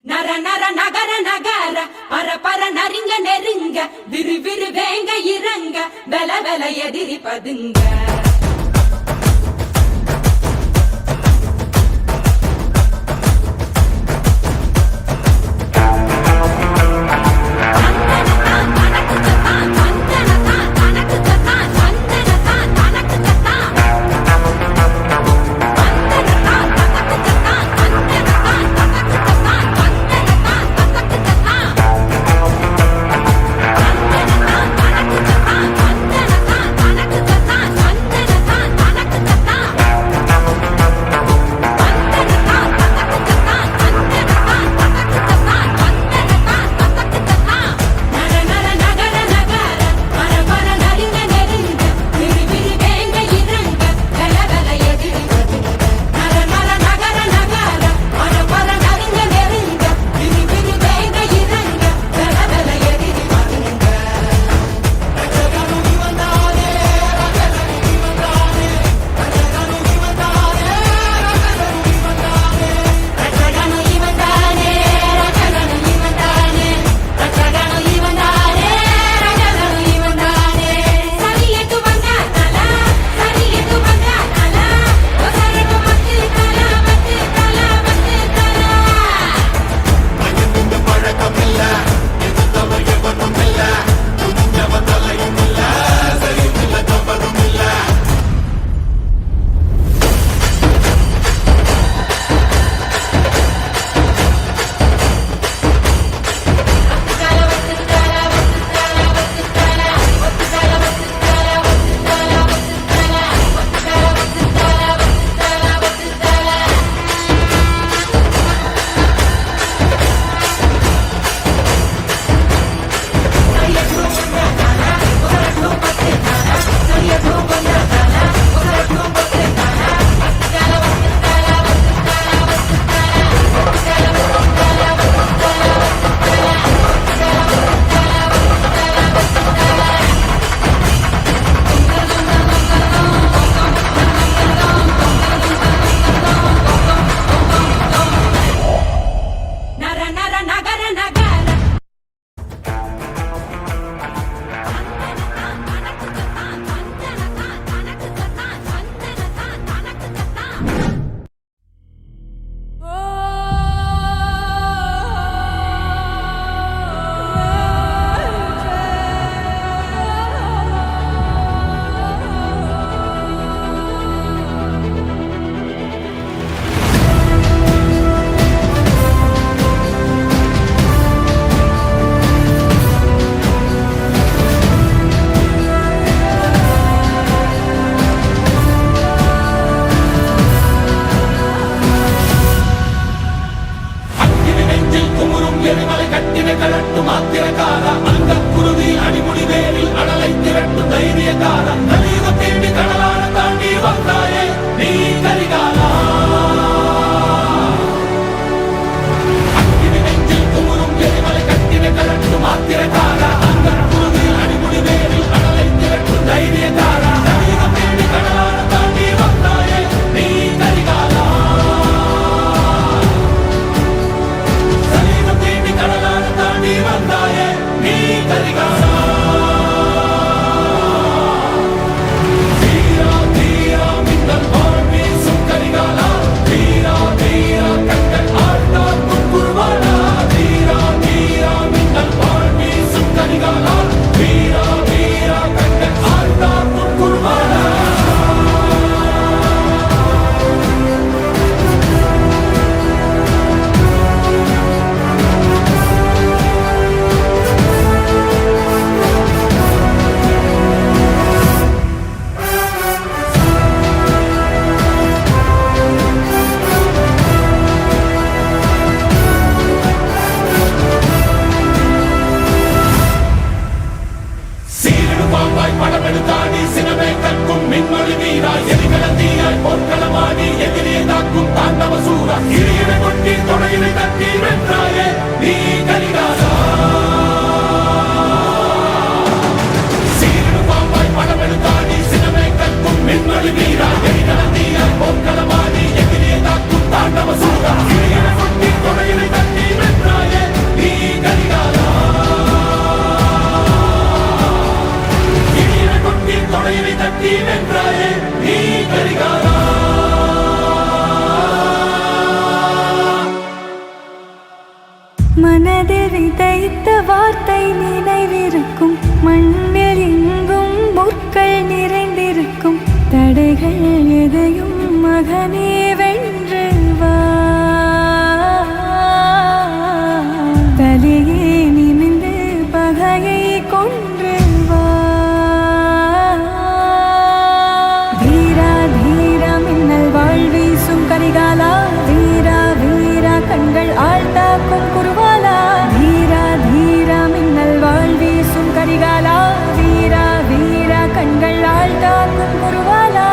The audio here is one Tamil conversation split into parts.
நர நர நகர நகர பர பர நரிங்க நெருங்க விரு விரு வேங்க இறங்க வெல வெல எதிரி பதுங்க Tira, tira, minda, por mi மனதில் விதைத்த வார்த்தை நினைவிருக்கும், மண்ணில் எங்கும் முற்கள் நிறைந்திருக்கும். தடைகள் எதையும் மகனே வென்று வா, தலையே நிமிந்து பகையை கொன்று வா. தீரா தீரா மின்னல் வாழ் வீசும் கரிகாலா, வீரா வீரா கண்கள் ஆழ்த்தாக்கும் குருவாலா. தீரா தீரா மின்னல் வாழ் வீசும் கரிகாலா, வீரா வீரா கண்கள் ஆழ்த்தாக்கும் குருவாலா.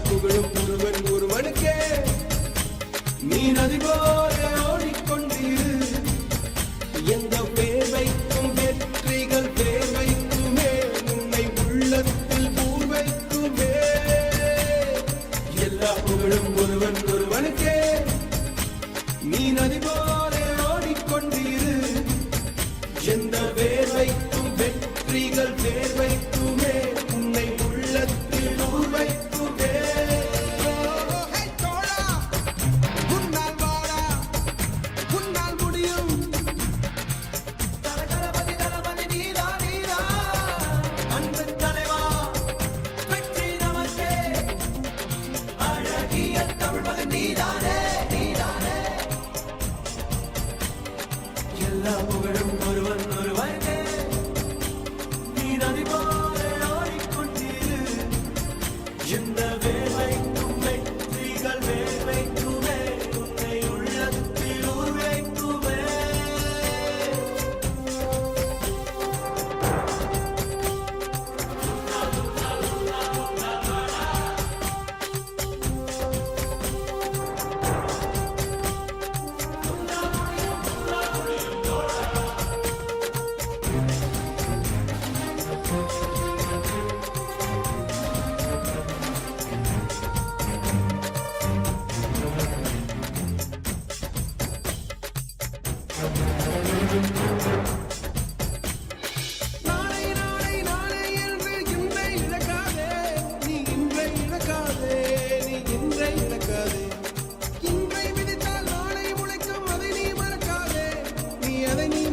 புகழும் ஒருவன் ஒருவனுக்கே, நீ நதி போல ஓடிக்கொண்டிரு. எந்த பேர் வைக்கும் வெற்றிகள் பேர் வைக்குமே, உன்னை உள்ளத்தில் ஊர் வைக்குமே. எல்லா புகழும் ஒருவன் ஒருவனுக்கே, நீ நதி போல ஓடிக்கொண்டிரு. எந்த பேர் வைக்கும் வெற்றிகள் பேர் வைக்குமே, உன்னை உள்ளத்தில் ஊர் வைக்கும். எல்லா புகழும் ஒருவன் ஒருவனுக்கே, நீ நதி போல ஓடிக்கொண்டிரு. எந்த வேலைக்கும் வெற்றிகள் வேர் வைக்குமே, உன்னை உள்ளத்தில் ஊர் வைக்குமே.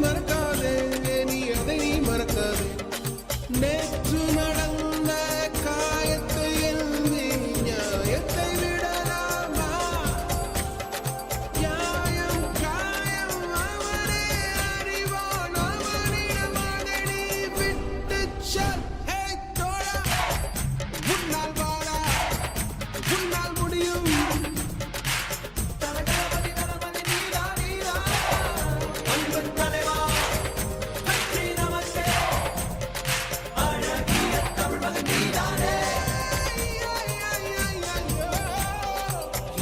மறக்காதே நீ அதை நீ மறக்காதே நேற்று நடந்த காயத்தை எழுதி நியாயத்தை விடலாமா நியாயம் காயம் அவனே அறிவான் அவனிடம் அதை நீ விட்டு செல் ஹே தோழா முன்னால் வாடா முன்னால் முடியும் தலகலபதி தலபதி நீரா நீரா அன்பன் தலைவா வெற்றி நமக்கே அழகிய தமிழ் மகன் நீதானே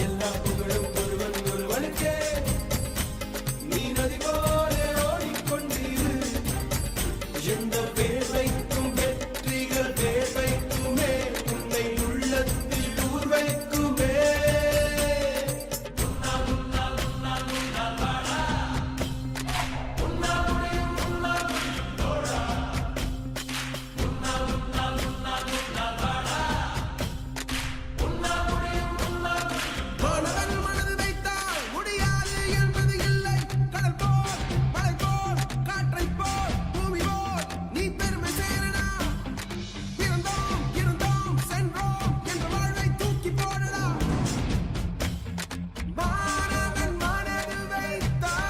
எல்லா புகழும் ஒருவன் ஒருவனுக்கே நீ நதி போல ஓடிக்கொண்டிரு எந்த வேர்வைக்கும் வெற்றிகள் வேர்வைக்குமே உன்னை உள்ளத்தில் ஊர் வைக்குமே மாணவன் மனது வைத்தால் முடியாது என்பது இல்லை கடல் போல் மலை போல் காற்றை போல் பூமி போல் நீ பெருமை சேரடா பிறந்தோம் இருந்தோம் சென்றோம் என்ற வாழ்வை தூக்கி போடடா மாணவன் மனது வைத்தால்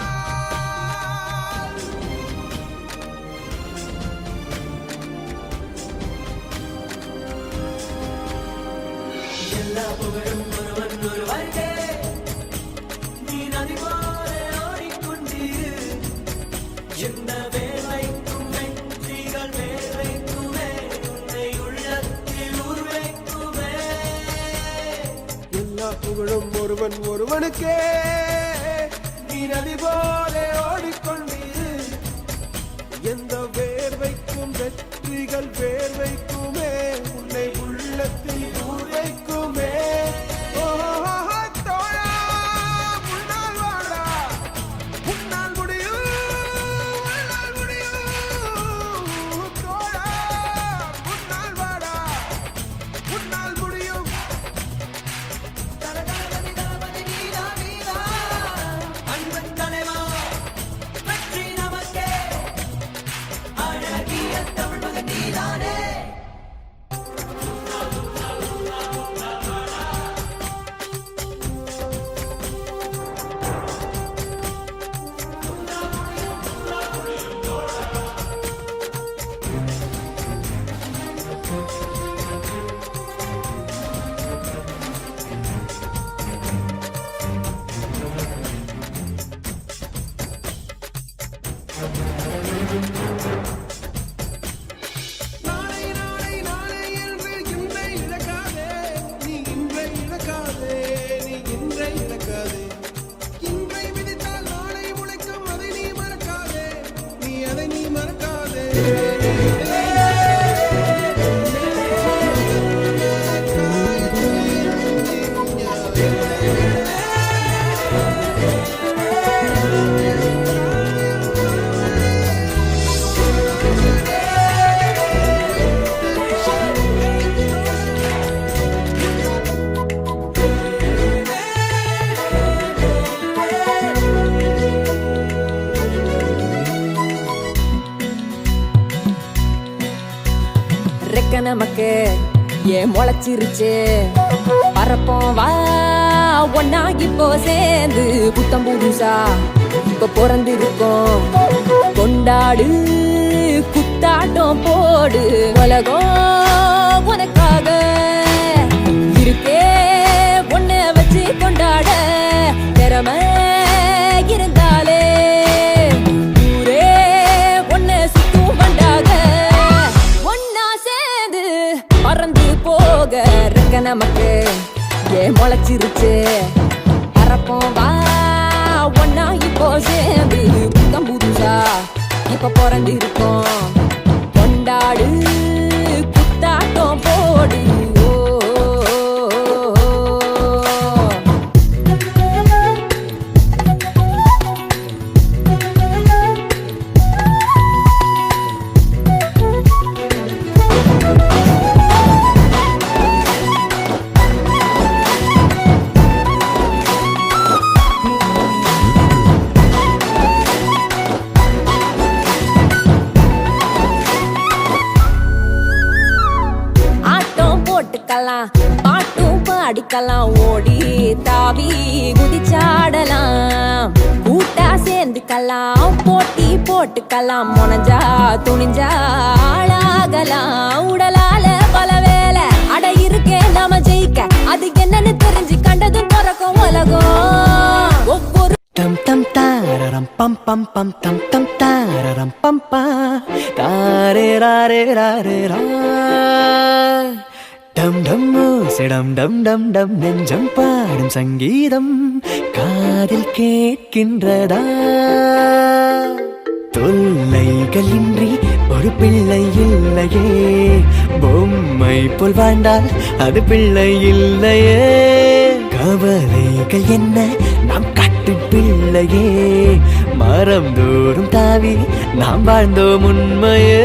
எல்லா புகழும் ஒருவன் ஒருவனுக்கே நீ நதி போல ஓடிக்கொண்டிரு எந்த வேலைக்கும் வெற்றிகள் வேலைக்குமே உன்னை உள்ளத்தில் ஊர் வைக்குமே எல்லா புகழும் ஒருவன் ஒருவனுக்கே நீ நதி போல ஓடிக்கொண்டிரு எந்த வேர்வைக்கும் வெற்றிகள் வேர்வைக்குமே உன்னை உள்ளத்தில் ஊர் வைக்குமே தோழா முன்னால் வாடா முன்னால் முடியும் முன்னால் முடியும் தோழா முன்னால் வாடா முன்னால் முடியும் தலகலபதி தலபதி நீரா நீரா அன்பன் தலைவா வெற்றி நமக்கே அழகிய தமிழ் மகன் நீதானே நாளை நாளை நாளை என்று இன்றை இழக்காதே நீ இன்றை இழக்காதே நீ இன்றை இழக்காதே இன்றை விதித்தால் நாளை உழைக்கும் அதை நீ மறக்காதே நீ அதை நீ மறக்காதே ரெக்க நமக்கு ஏன் முளைச்சிருச்சு பறப்போம் வா ஒன்னாகி போ சேர்ந்து புத்தம் புதுசா இப்ப பிறந்திருக்கோம் கொண்டாடு குத்தாட்டம் போடு உலகம் உனக்காக இருக்கே ஒன்ன வச்சு கொண்டாட திறமை இருந்தாலே ஊரே ஒன்ன சுத்தும் வண்டாக ஒன்னா சேர்ந்து பறந்து போக இருக்க நமக்கு ஏன் முளைச்சிருச்சு பறப்போம் வா ஒன்னா இப்போ சேர்ந்து புத்தம் புதுசா இப்ப பிறந்திருக்கோம் கொண்டாடு குத்தாட்டம் போடு பார்க்கலாம் ஓடி தாவி குதிச்சாடலாம் கூட்டா சேர்ந்துக்கலாம் போட்டி போட்டுக்கலாம் முனஞ்சா துணிஞ்சா ஆளாகலாம் உடலால பல வேலை அட இருக்கே நாம ஜெயிக்க அது என்னன்னு தெரிஞ்சு கண்டதும் பிறக்கும் உலகம் ஒவ்வொரு Tam tam tararam pam pam pam tam tam tararam pam pa tare rare rare ra dum dum sedam dum dum dum நெஞ்சம் பாடும் சங்கீதம் காதில் கேட்கின்றதா தொல்லைகள் இன்றி ஒரு பிள்ளை இல்லையே பொம்மை போல் வாழ்ந்தால் அது பிள்ளை இல்லையே கவலைகள் என்ன நாம் காட்டு பிள்ளையே மரம் தோறும் தாவி நாம் வாழ்ந்தோம் உண்மையே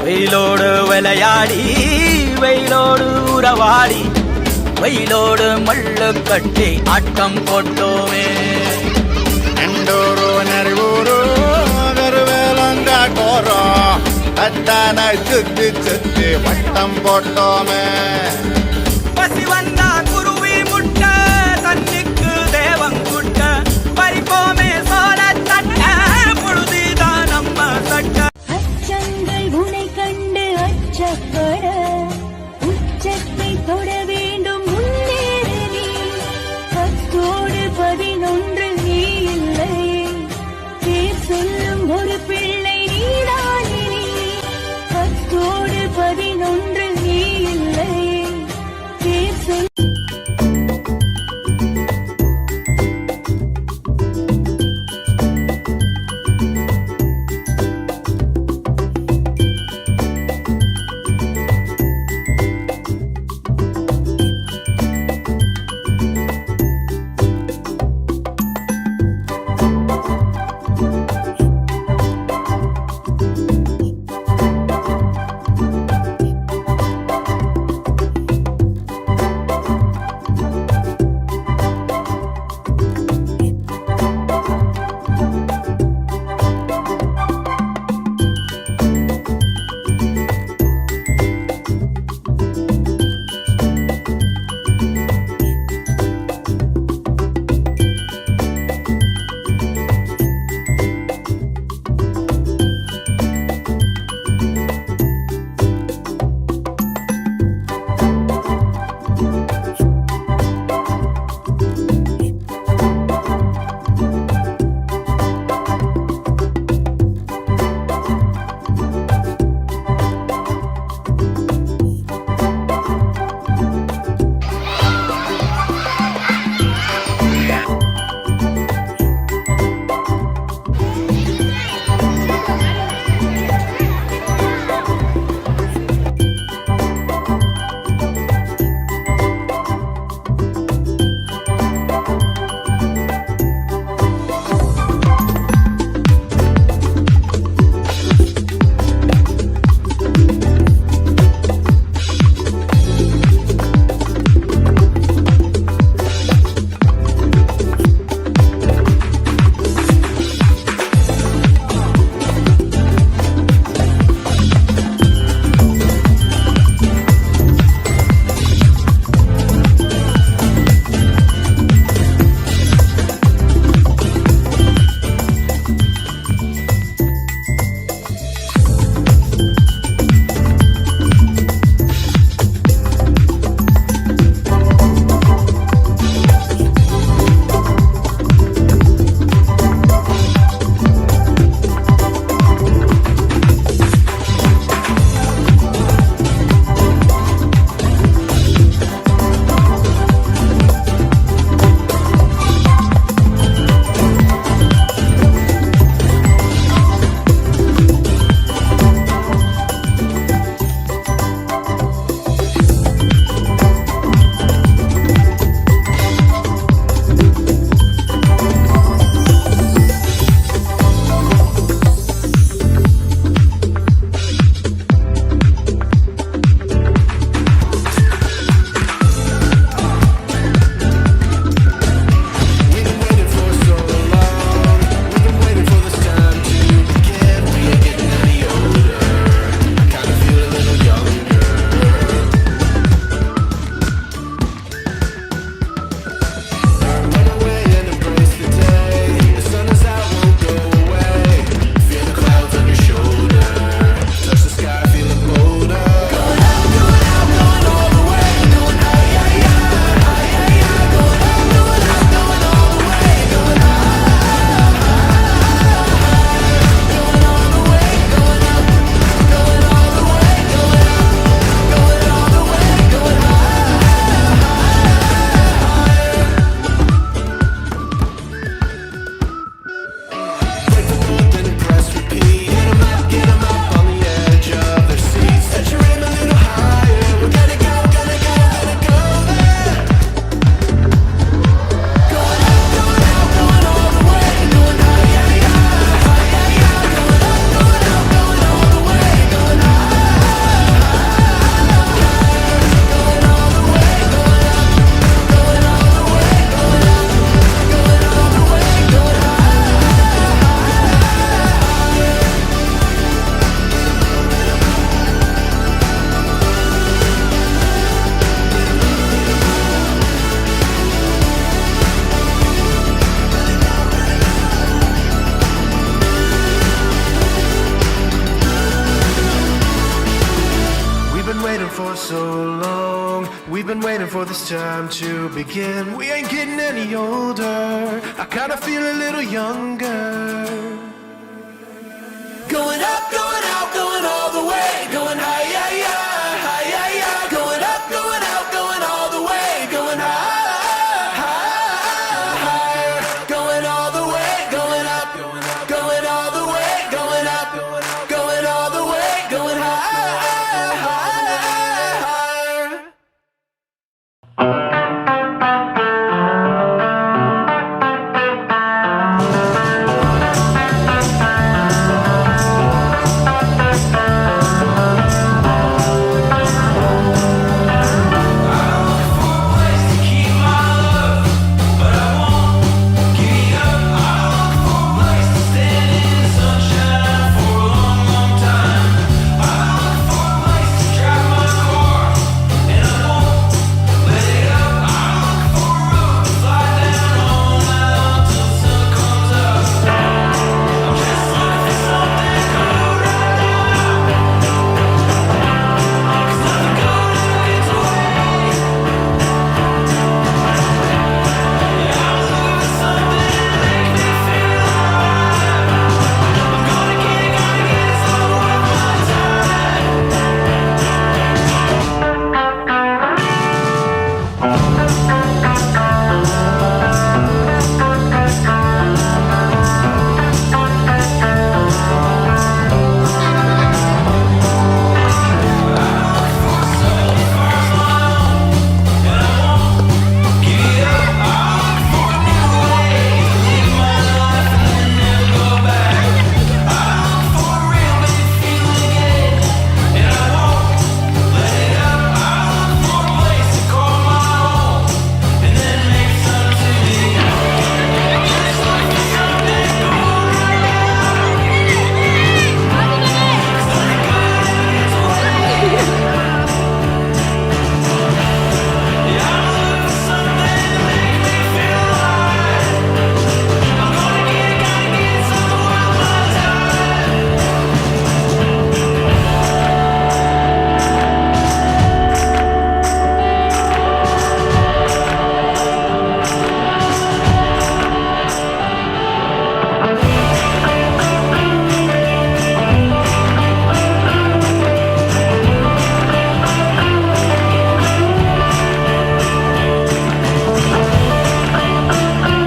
வெயிலோடு விளையாடி வெயிலோடு உறவாடி வெயிலோடு மல்லு கட்டி ஆட்டம் போட்டோமே ಎಂಡೂರು ನೆರವೂರು வெறுவேலங்காட்டோரோ அத்தானை சுத்தி சுத்தி வட்டம் போட்டோமே பசி வந்தா குருவி முட்ட தண்ணிக்கு தேவங்குட்ட பறிப்போமே சோழ தட்ட பொழுதுதான் நம்ம சட்ட அச்சங்கள் உனை கண்டு அச்சப்பட உச்சத்தை தொட வேண்டும் முன்னேறு நீ 10 நீ இல்லை பேர் சொல்லும் ஒரு பிள்ளை நீதானே நீ 10 நீ இல்லை பேர் சொல் for so long. We've been waiting for this time to begin. We ain't getting any older. I kinda feel a little younger. Going up